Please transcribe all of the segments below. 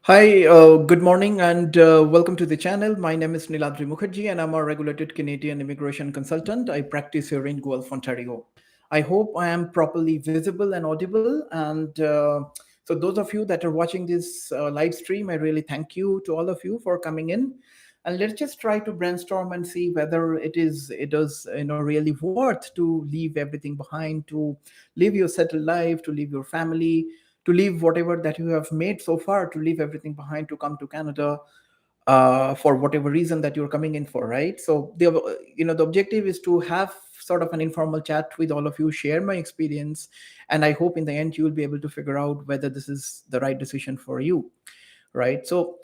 Hi, good morning, and welcome to the channel. My name is Niladri Mukherjee, and I'm a regulated Canadian immigration consultant. I practice here in Guelph, Ontario. I hope I am properly visible and audible. And so, those of you that are watching this live stream, I really thank you to all of you for coming in. And let's just try to brainstorm and see whether it is really worth to leave everything behind, to live your settled life, to leave your family, to leave whatever that you have made so far, to leave everything behind, to come to Canada for whatever reason that you're coming in for, right? So the objective is to have sort of an informal chat with all of you, share my experience, and I hope in the end you will be able to figure out whether this is the right decision for you, right? So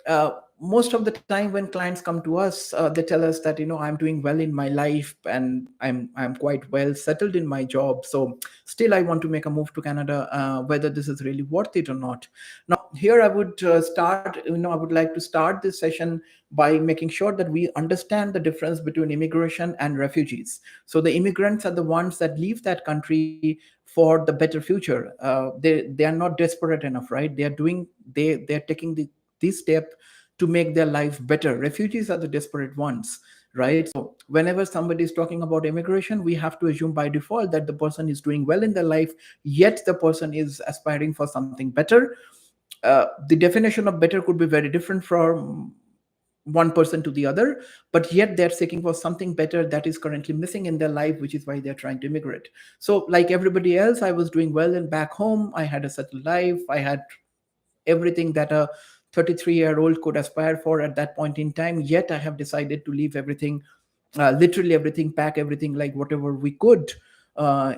most of the time when clients come to us, they tell us that I'm doing well in my life and I'm quite well settled in my job, so still I want to make a move to Canada, whether this is really worth it or not. Now here I would I would like to start this session by making sure that we understand the difference between immigration and refugees. So the immigrants are the ones that leave that country for the better future. They are not desperate enough, right? They're taking this step to make their life better. Refugees are the desperate ones, right? So whenever somebody is talking about immigration, we have to assume by default that the person is doing well in their life, yet the person is aspiring for something better. The definition of better could be very different from one person to the other, but yet they're seeking for something better that is currently missing in their life, which is why they're trying to immigrate. So like everybody else, I was doing well and back home, I had a settled life, I had everything that a 33-year-old could aspire for at that point in time, yet I have decided to leave everything, literally everything, pack everything, like whatever we could,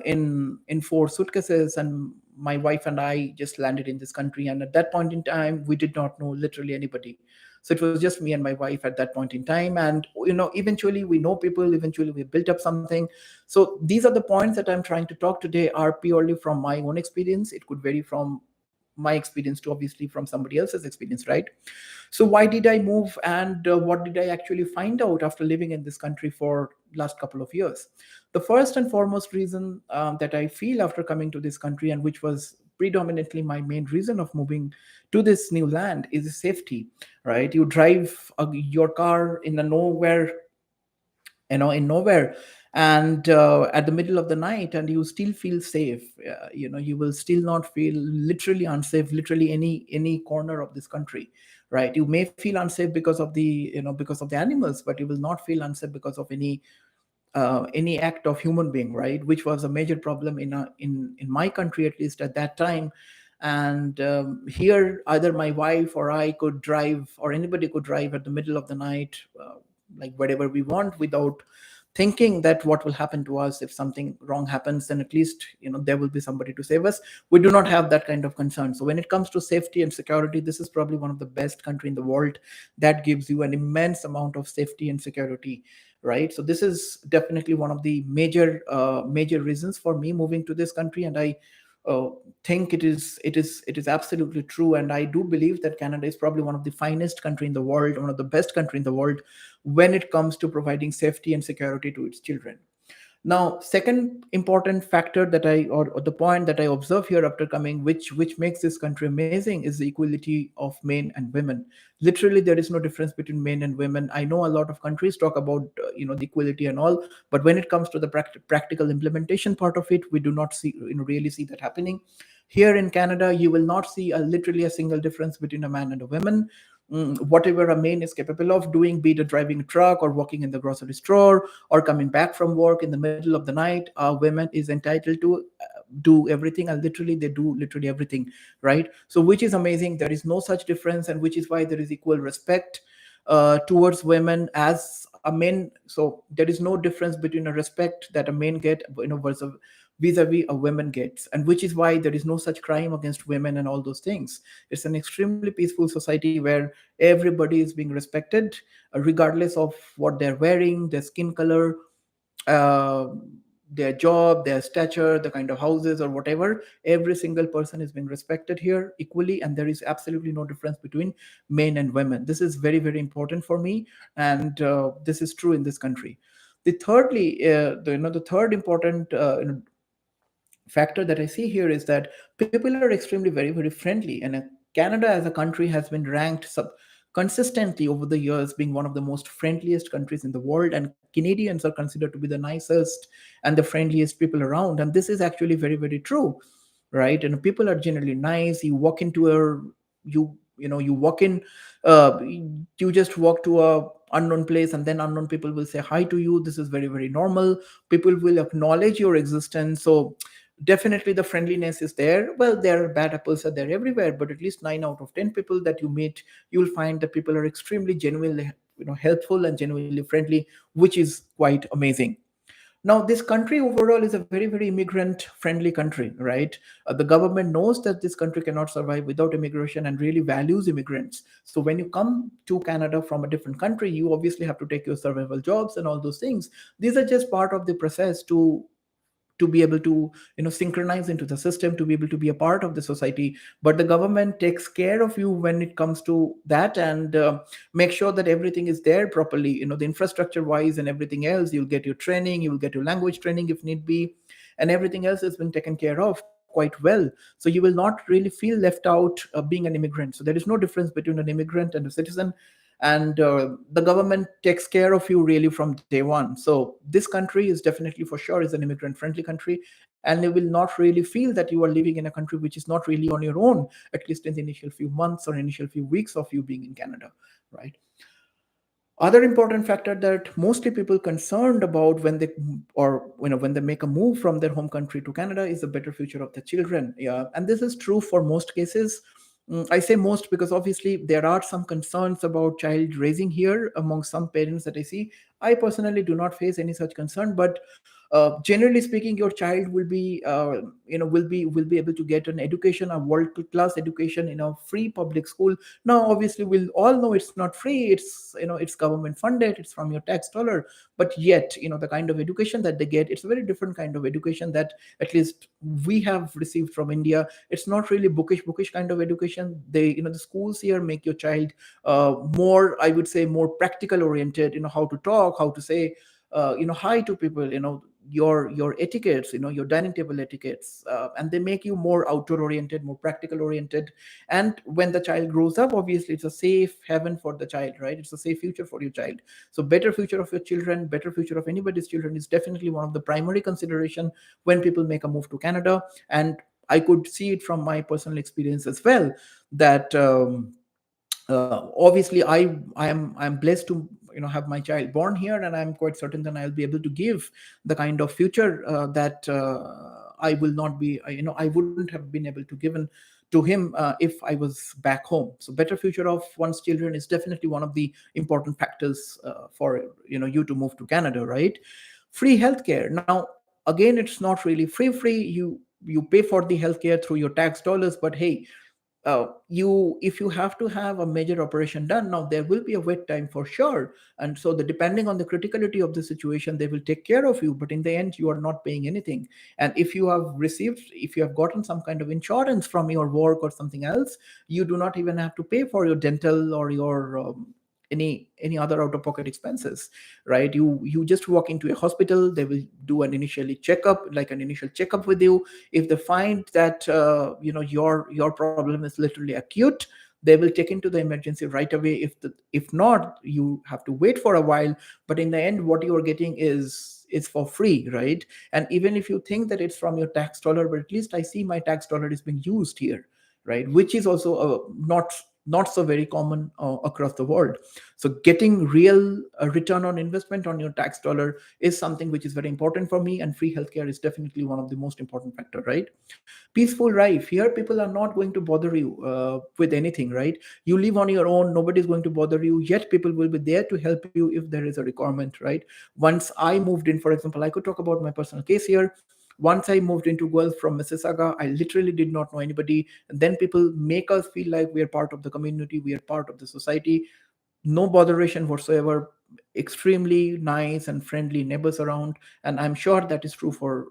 in four suitcases, and my wife and I just landed in this country. And at that point in time, we did not know literally anybody. So it was just me and my wife at that point in time. And eventually we know people, eventually we built up something. So these are the points that I'm trying to talk today are purely from my own experience. It could vary from my experience to obviously from somebody else's experience, right? So why did I move, and what did I actually find out after living in this country for last couple of years? The first and foremost reason that I feel after coming to this country, and which was predominantly my main reason of moving to this new land, is safety, right? You drive your car in a nowhere, in nowhere, and at the middle of the night, and you still feel safe. You will still not feel literally unsafe literally any corner of this country, right? You may feel unsafe because of the animals, but you will not feel unsafe because of any act of human being, right? Which was a major problem in my country, at least at that time. And here, either my wife or I could drive, or anybody could drive at the middle of the night, like whatever we want, without thinking that what will happen to us if something wrong happens. Then at least there will be somebody to save us. We do not have that kind of concern. So when it comes to safety and security, this is probably one of the best country in the world that gives you an immense amount of safety and security, right? So this is definitely one of the major reasons for me moving to this country. And I uh, think it is absolutely true, and I do believe that Canada is probably one of the finest country in the world, one of the best country in the world, when it comes to providing safety and security to its children. Now, second important factor that or the point that I observe here after coming, which makes this country amazing, is the equality of men and women. Literally, there is no difference between men and women. I know a lot of countries talk about the equality and all, but when it comes to the practical implementation part of it, we do not see really see that happening. Here in Canada, you will not see literally a single difference between a man and a woman. Whatever a man is capable of doing, be it driving a truck or working in the grocery store or coming back from work in the middle of the night, a woman is entitled to do everything, and literally they do literally everything, right? So which is amazing. There is no such difference, and which is why there is equal respect towards women as a man. So there is no difference between a respect that a man get, versus vis-a-vis a woman gets, and which is why there is no such crime against women and all those things. It's an extremely peaceful society where everybody is being respected, regardless of what they're wearing, their skin color, uh, their job, their stature, the kind of houses or whatever. Every single person is being respected here equally, and there is absolutely no difference between men and women. This is very, very important for me, and this is true in this country. The third important factor that I see here is that people are extremely very, very friendly, and Canada as a country has been ranked consistently over the years being one of the most friendliest countries in the world, and Canadians are considered to be the nicest and the friendliest people around. And this is actually very, very true, right? And people are generally nice. You walk into a you walk in, uh, you just walk to a unknown place, and then unknown people will say hi to you. This is very, very normal. People will acknowledge your existence. So definitely the friendliness is there. Well, there are bad apples are there everywhere, but at least 9 out of 10 people that you meet, you'll find that people are extremely genuinely helpful and genuinely friendly, which is quite amazing. Now, this country overall is a very, very immigrant friendly country, right? The government knows that this country cannot survive without immigration and really values immigrants. So, when you come to Canada from a different country, you obviously have to take your survival jobs and all those things. These are just part of the process to be able to synchronize into the system, to be able to be a part of the society. But the government takes care of you when it comes to that, and make sure that everything is there properly, the infrastructure wise and everything else. You'll get your training, you'll get your language training if need be, and everything else has been taken care of quite well. So you will not really feel left out being an immigrant. So there is no difference between an immigrant and a citizen, and the government takes care of you really from day one. So this country is definitely for sure is an immigrant friendly country, and you will not really feel that you are living in a country which is not really on your own, at least in the initial few months or initial few weeks of you being in Canada, right? Other important factor that mostly people concerned about when they or when they make a move from their home country to Canada is the better future of the children. Yeah, and this is true for most cases. I say most because obviously there are some concerns about child raising here among some parents that I see. I personally do not face any such concern, but generally speaking, your child will be will be able to get an education, a world class education in a free public school. Now, obviously, we'll all know it's not free. It's government funded. It's from your tax dollar. But yet, the kind of education that they get, it's a very different kind of education that at least we have received from India. It's not really bookish kind of education. The schools here make your child more, I would say, more practical oriented. How to talk, how to say, hi to people. Your etiquettes, your dining table etiquettes, and they make you more outdoor oriented, more practical oriented. And when the child grows up, obviously it's a safe haven for the child, right? It's a safe future for your child. So better future of your children, better future of anybody's children is definitely one of the primary consideration when people make a move to Canada. And I could see it from my personal experience as well, that obviously I'm blessed to have my child born here, and I'm quite certain that I'll be able to give the kind of future that I will not be I wouldn't have been able to given to him if I was back home. So better future of one's children is definitely one of the important factors for you to move to Canada, right? Free healthcare. Now, again, it's not really free. You pay for the healthcare through your tax dollars, but hey, you if you have to have a major operation done, now there will be a wait time for sure. And so, the depending on the criticality of the situation, they will take care of you, but in the end you are not paying anything. And if you have gotten some kind of insurance from your work or something else, you do not even have to pay for your dental or your any other out of pocket expenses, right? You just walk into a hospital, they will do an initial checkup with you. If they find that your problem is literally acute, they will take into the emergency right away. If not, you have to wait for a while. But in the end, what you are getting is for free, right? And even if you think that it's from your tax dollar, but at least I see my tax dollar is being used here, right? Which is also not so very common across the world. So getting real return on investment on your tax dollar is something which is very important for me, and free healthcare is definitely one of the most important factor, right? Peaceful life. Here people are not going to bother you with anything, right? You live on your own, nobody's going to bother you, yet people will be there to help you if there is a requirement, right? Once I moved in, for example, I could talk about my personal case here. Once I moved into Guelph from Mississauga, I literally did not know anybody. And then people make us feel like we are part of the community, we are part of the society. No botheration whatsoever. Extremely nice and friendly neighbors around. And I'm sure that is true for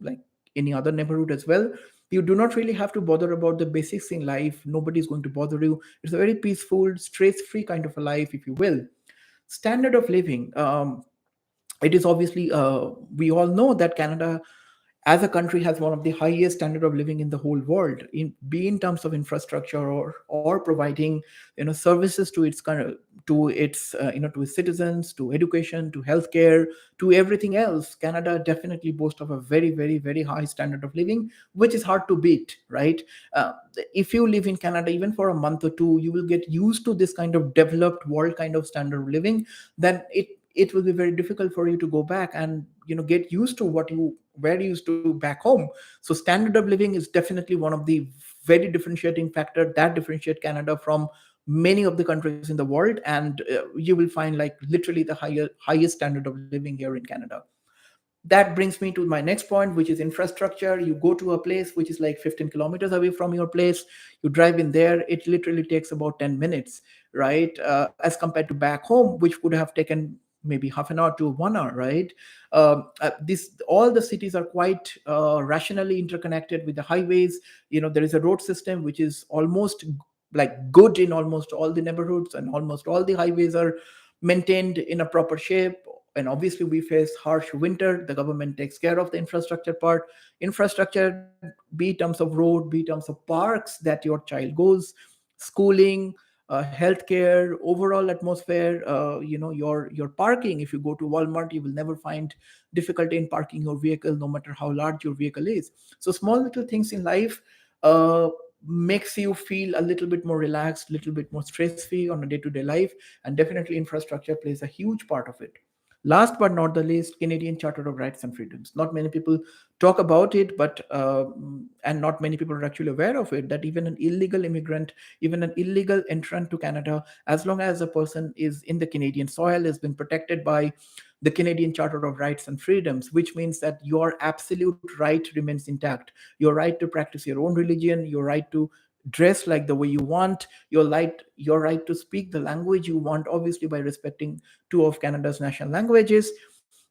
like any other neighborhood as well. You do not really have to bother about the basics in life. Nobody is going to bother you. It's a very peaceful, stress-free kind of a life, if you will. Standard of living. It is obviously we all know that Canada as a country has one of the highest standard of living in the whole world, be in terms of infrastructure or providing services to its kind of to its to its citizens, to education, to healthcare, to everything else. Canada definitely boasts of a very, very, very high standard of living, which is hard to beat, right? uh, if you live in Canada even for a month or two, you will get used to this kind of developed world kind of standard of living. Then it will be very difficult for you to go back and get used to what you were used to back home. So standard of living is definitely one of the very differentiating factor that differentiate Canada from many of the countries in the world. And you will find like literally the highest standard of living here in Canada. That brings me to my next point, which is infrastructure. You go to a place which is like 15 kilometers away from your place, you drive in there, it literally takes about 10 minutes, right? As compared to back home, which would have taken maybe half an hour to 1 hour, right? This All the cities are quite rationally interconnected with the highways. There is a road system which is almost like good in almost all the neighborhoods, and almost all the highways are maintained in a proper shape. And obviously we face harsh winter, the government takes care of the infrastructure part. Infrastructure, be in terms of road, be in terms of parks that your child goes, schooling, healthcare, overall atmosphere, your parking. If you go to Walmart, you will never find difficulty in parking your vehicle, no matter how large your vehicle is. So small little things in life uh, makes you feel a little bit more relaxed, little bit more stress free on a day-to-day life. And definitely infrastructure plays a huge part of it. Last but not the least, Canadian Charter of Rights and Freedoms. Not many people talk about it, but and not many people are actually aware of it. That even an illegal immigrant, even an illegal entrant to Canada, as long as a person is in the Canadian soil, has been protected by the Canadian Charter of Rights and Freedoms, which means that your absolute right remains intact. Your right to practice your own religion, your right to dress like the way you want, your right to speak the language you want, obviously by respecting two of Canada's national languages.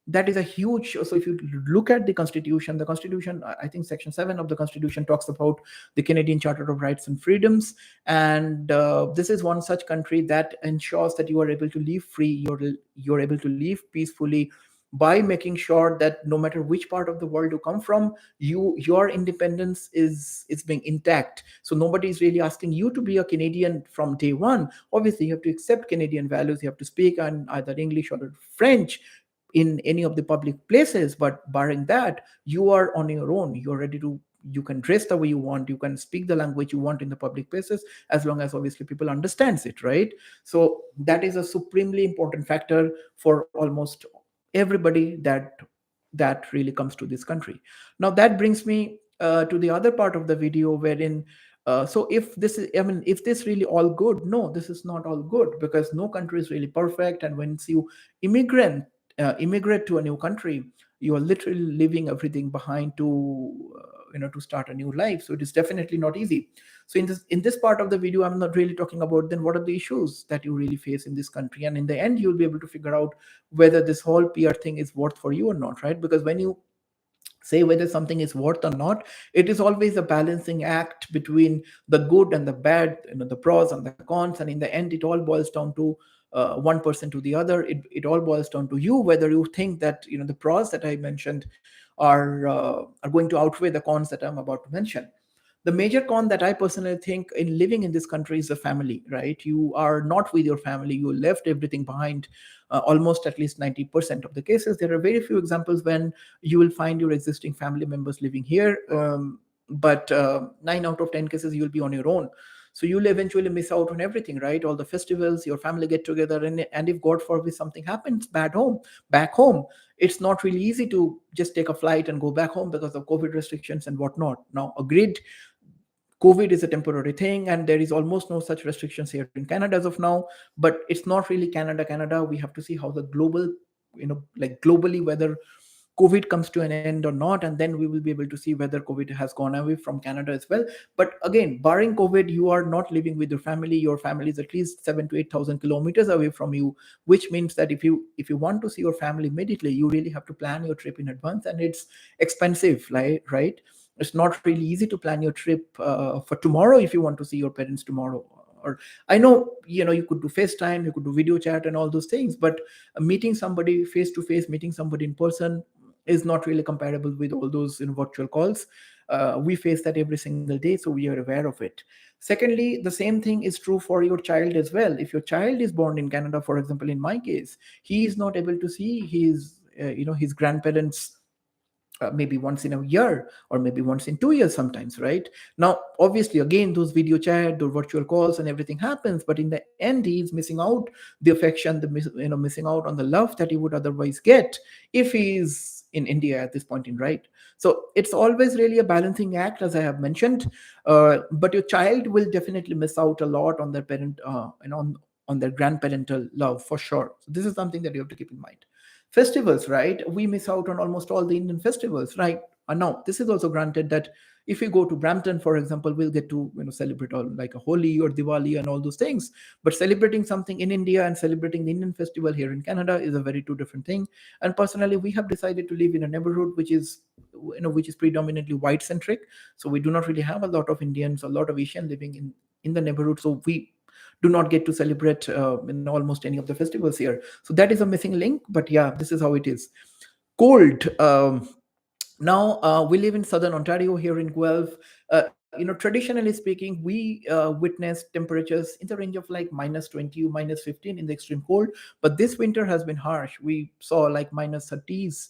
That is a huge. So if you look at the Constitution, I think Section 7 of the Constitution talks about the Canadian Charter of Rights and Freedoms. And this is one such country that ensures that you are able to live free, you're able to live peacefully, by making sure that no matter which part of the world you come from, your independence is being intact. So nobody is really asking you to be a Canadian from day one. Obviously you have to accept Canadian values, you have to speak on either English or French in any of the public places, but barring that, you are on your own. You're ready to, you can dress the way you want, you can speak the language you want in the public places, as long as obviously people understands it, right? So that is a supremely important factor for almost everybody that really comes to this country. Now that brings me to the other part of the video, wherein so if this is, I mean, if this really all good? No, this is not all good, because no country is really perfect. And once you immigrant immigrate to a new country, you are literally leaving everything behind to to start a new life. So it is definitely not easy. So in this part of the video, I'm not really talking about then what are the issues that you really face in this country, and in the end you'll be able to figure out whether this whole PR thing is worth for you or not, right? Because when you say whether something is worth or not, it is always a balancing act between the good and the bad, the pros and the cons. And in the end, it all boils down to one person to the other. It all boils down to you, whether you think that the pros that I mentioned are going to outweigh the cons that I'm about to mention. The major con that I personally think in living in this country is the family, right? You are not with your family, you left everything behind. Almost at least 90% of the cases. There are very few examples when you will find your existing family members living here, but 9 out of 10 cases you'll be on your own. So you'll eventually miss out on everything, right? All the festivals, your family get together, and if God forbid something happens back home, it's not really easy to just take a flight and go back home because of COVID restrictions and whatnot. Now, agreed, COVID is a temporary thing, and there is almost no such restrictions here in Canada as of now. But it's not really Canada. We have to see how the global, like globally, whether COVID comes to an end or not, and then we will be able to see whether COVID has gone away from Canada as well. But again, barring COVID, you are not living with your family. Your family is at least 7 to 8,000 kilometers away from you, which means that if you want to see your family immediately, you really have to plan your trip in advance, and it's expensive, right? It's not really easy to plan your trip for tomorrow if you want to see your parents tomorrow. Or I know you could do FaceTime, you could do video chat and all those things, but meeting somebody face to face, meeting somebody in person, is not really comparable with all those virtual calls. We face that every single day, so we are aware of it. Secondly, the same thing is true for your child as well. If your child is born in Canada, for example, in my case, he is not able to see his grandparents maybe once in a year, or maybe once in 2 years sometimes, right? Now obviously, again, those video chat, those virtual calls and everything happens, but in the end he is missing out the affection, missing out on the love that he would otherwise get if he is in India at this point in, right? So it's always really a balancing act, as I have mentioned. But your child will definitely miss out a lot on their parent and on their grandparental love, for sure. So this is something that you have to keep in mind. Festivals, right? We miss out on almost all the Indian festivals, right? And now this is also granted that if we go to Brampton, for example, we'll get to celebrate all like a Holi or Diwali and all those things. But celebrating something in India and celebrating the Indian festival here in Canada is a very two different thing. And personally, we have decided to live in a neighborhood which is predominantly white centric. So we do not really have a lot of Indians, a lot of Asian living in the neighborhood. So we do not get to celebrate in almost any of the festivals here. So that is a missing link. But yeah, this is how it is. Cold. Now we live in southern Ontario here in Guelph. Traditionally speaking, we witness temperatures in the range of like -20 or -15 in the extreme cold. But this winter has been harsh. We saw like -30s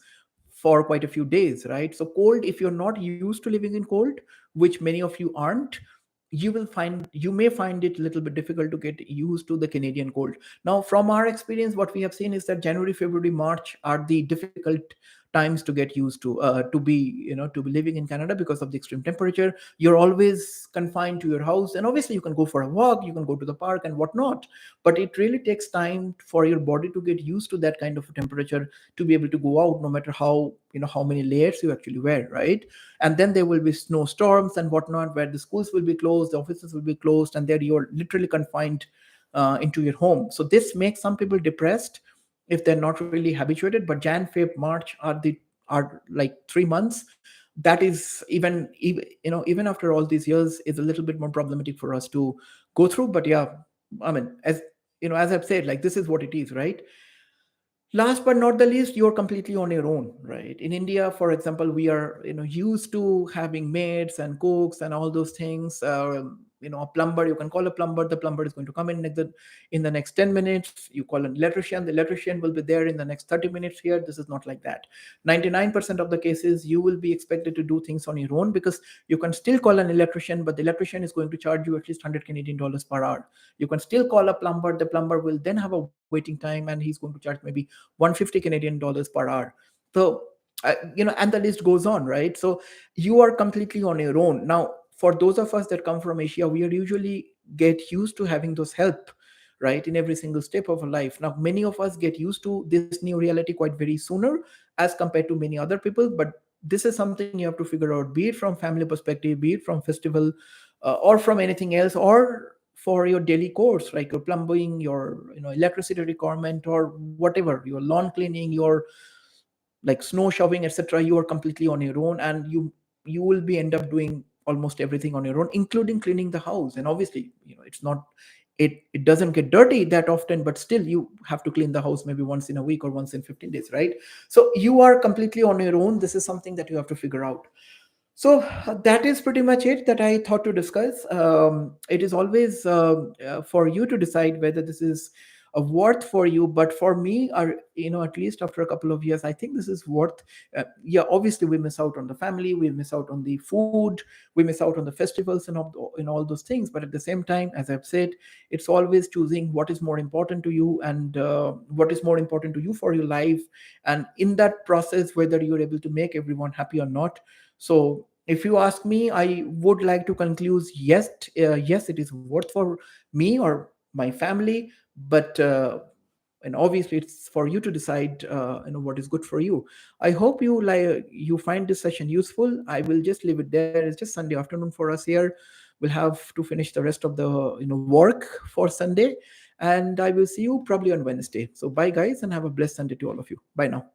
for quite a few days, right? So cold, if you're not used to living in cold, which many of you aren't, you may find it a little bit difficult to get used to the Canadian cold. Now from our experience, what we have seen is that January, February, March are the difficult times to get used to be living in Canada because of the extreme temperature. You're always confined to your house, and obviously you can go for a walk, you can go to the park and whatnot, but it really takes time for your body to get used to that kind of temperature to be able to go out, no matter how many layers you actually wear, right? And then there will be snowstorms and whatnot, where the schools will be closed, the offices will be closed, and there you're literally confined into your home. So this makes some people depressed if they're not really habituated. But Jan, Feb, March are like 3 months. That is even after all these years, is a little bit more problematic for us to go through. But yeah, I mean, as I've said, like, this is what it is, right? Last but not the least, you're completely on your own, right? In India, for example, we are used to having maids and cooks and all those things. A plumber, you can call a plumber, the plumber is going to come in the next 10 minutes. You call an electrician, the electrician will be there in the next 30 minutes. Here, this is not like that. 99% of the cases, you will be expected to do things on your own, because you can still call an electrician, but the electrician is going to charge you at least 100 Canadian dollars per hour. You can still call a plumber, the plumber will then have a waiting time, and he's going to charge maybe 150 Canadian dollars per hour. So, and the list goes on, right? So you are completely on your own. Now, for those of us that come from Asia, we are usually get used to having those help, right, in every single step of our life. Now, many of us get used to this new reality quite very sooner as compared to many other people. But this is something you have to figure out, be it from family perspective, be it from festival, or from anything else, or for your daily course, like your plumbing, your electricity requirement, or whatever, your lawn cleaning, your like snow shoveling, etc. You are completely on your own, and you will be end up doing almost everything on your own, including cleaning the house. And obviously, it's not it doesn't get dirty that often, but still you have to clean the house maybe once in a week or once in 15 days, right? So you are completely on your own. This is something that you have to figure out. So that is pretty much it that I thought to discuss. It is always for you to decide whether this is a worth for you. But for me, at least after a couple of years, I think this is worth. Yeah, obviously we miss out on the family, we miss out on the food, we miss out on the festivals and all those things. But at the same time, as I've said, it's always choosing what is more important to you, and what is more important to you for your life, and in that process, whether you're able to make everyone happy or not. So if you ask me, I would like to conclude, yes, it is worth for me or my family. But and obviously it's for you to decide what is good for you. I hope you find this session useful. I will just leave it there. It's just Sunday afternoon for us here. We'll have to finish the rest of the work for Sunday, and I will see you probably on Wednesday. So bye guys, and have a blessed Sunday to all of you. Bye now.